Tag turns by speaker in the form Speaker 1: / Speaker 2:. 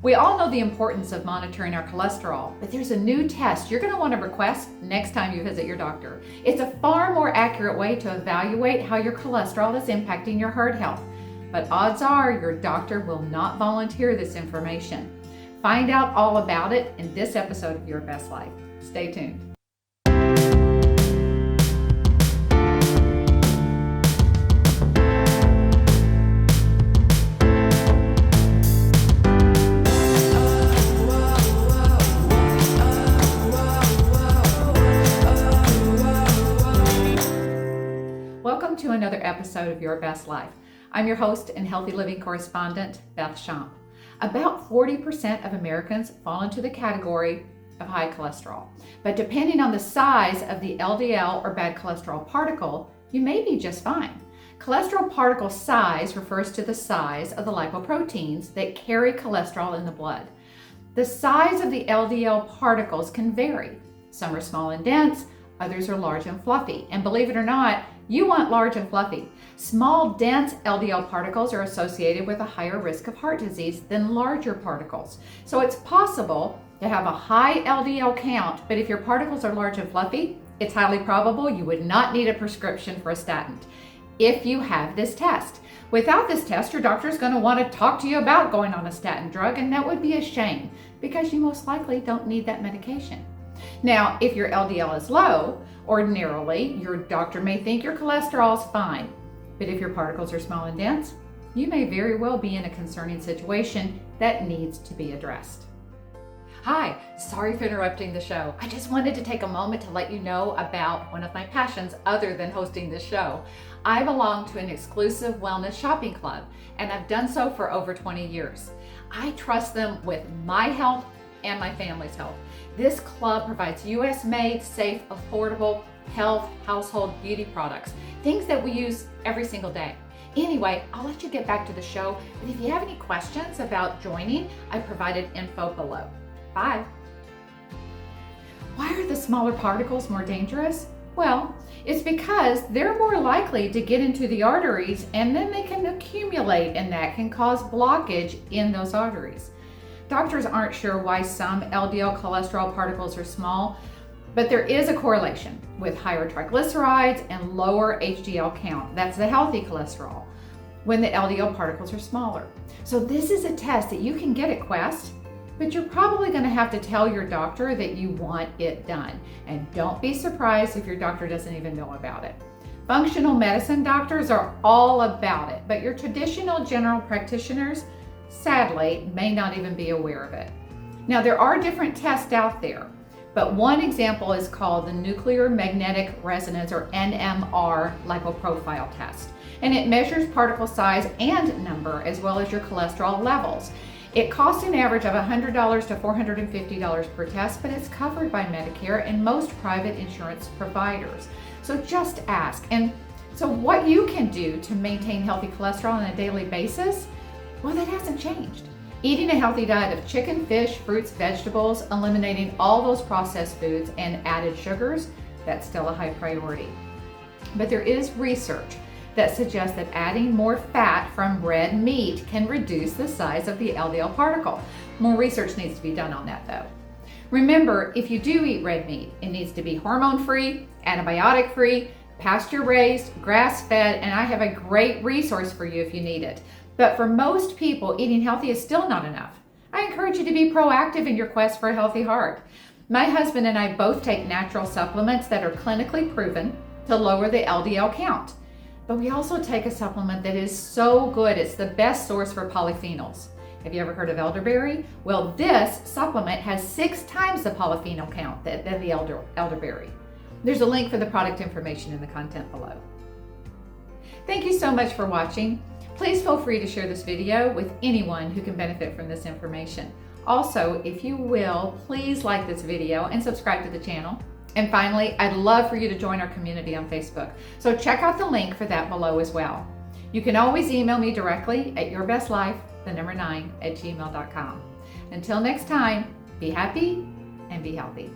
Speaker 1: We all know the importance of monitoring our cholesterol, but there's a new test you're going to want to request next time you visit your doctor. It's a far more accurate way to evaluate how your cholesterol is impacting your heart health. But odds are your doctor will not volunteer this information. Find out all about it in this episode of Your Best Life. Stay tuned. Welcome to another episode of Your Best Life. I'm your host and healthy living correspondent, Beth Schomp. About 40% of Americans fall into the category of high cholesterol. But depending on the size of the LDL or bad cholesterol particle, you may be just fine. Cholesterol particle size refers to the size of the lipoproteins that carry cholesterol in the blood. The size of the LDL particles can vary. Some are small and dense, others are large and fluffy. And believe it or not, you want large and fluffy. Small, dense LDL particles are associated with a higher risk of heart disease than larger particles. So it's possible to have a high LDL count, but if your particles are large and fluffy, it's highly probable you would not need a prescription for a statin if you have this test. Without this test, your doctor is going to want to talk to you about going on a statin drug, and that would be a shame because you most likely don't need that medication. Now, if your LDL is low, ordinarily, your doctor may think your cholesterol is fine. But if your particles are small and dense, you may very well be in a concerning situation that needs to be addressed. Hi, sorry for interrupting the show. I just wanted to take a moment to let you know about one of my passions other than hosting this show. I belong to an exclusive wellness shopping club, and I've done so for over 20 years. I trust them with my health and my family's health. This club provides US-made, safe, affordable health, household beauty products, things that we use every single day. Anyway, I'll let you get back to the show, but if you have any questions about joining, I provided info below. Bye. Why are the smaller particles more dangerous? Well, it's because they're more likely to get into the arteries, and then they can accumulate, and that can cause blockage in those arteries. Doctors aren't sure why some LDL cholesterol particles are small, but there is a correlation with higher triglycerides and lower HDL count. That's the healthy cholesterol, when the LDL particles are smaller. So this is a test that you can get at Quest, but you're probably going to have to tell your doctor that you want it done. And don't be surprised if your doctor doesn't even know about it. Functional medicine doctors are all about it, but your traditional general practitioners, sadly, may not even be aware of it. Now, there are different tests out there, but one example is called the Nuclear Magnetic Resonance, or NMR, lipoprofile test. And it measures particle size and number, as well as your cholesterol levels. It costs an average of $100 to $450 per test, but it's covered by Medicare and most private insurance providers. So just ask. And so what you can do to maintain healthy cholesterol on a daily basis, well, that hasn't changed. Eating a healthy diet of chicken, fish, fruits, vegetables, eliminating all those processed foods and added sugars, that's still a high priority. But there is research that suggests that adding more fat from red meat can reduce the size of the LDL particle. More research needs to be done on that though. Remember, if you do eat red meat, it needs to be hormone-free, antibiotic-free, pasture-raised, grass-fed, and I have a great resource for you if you need it. But for most people, eating healthy is still not enough. I encourage you to be proactive in your quest for a healthy heart. My husband and I both take natural supplements that are clinically proven to lower the LDL count. But we also take a supplement that is so good, it's the best source for polyphenols. Have you ever heard of elderberry? Well, this supplement has 6 times the polyphenol count than the elderberry. There's a link for the product information in the content below. Thank you so much for watching. Please feel free to share this video with anyone who can benefit from this information. Also, if you will, please like this video and subscribe to the channel. And finally, I'd love for you to join our community on Facebook. So check out the link for that below as well. You can always email me directly at yourbestlife9@gmail.com. Until next time, be happy and be healthy.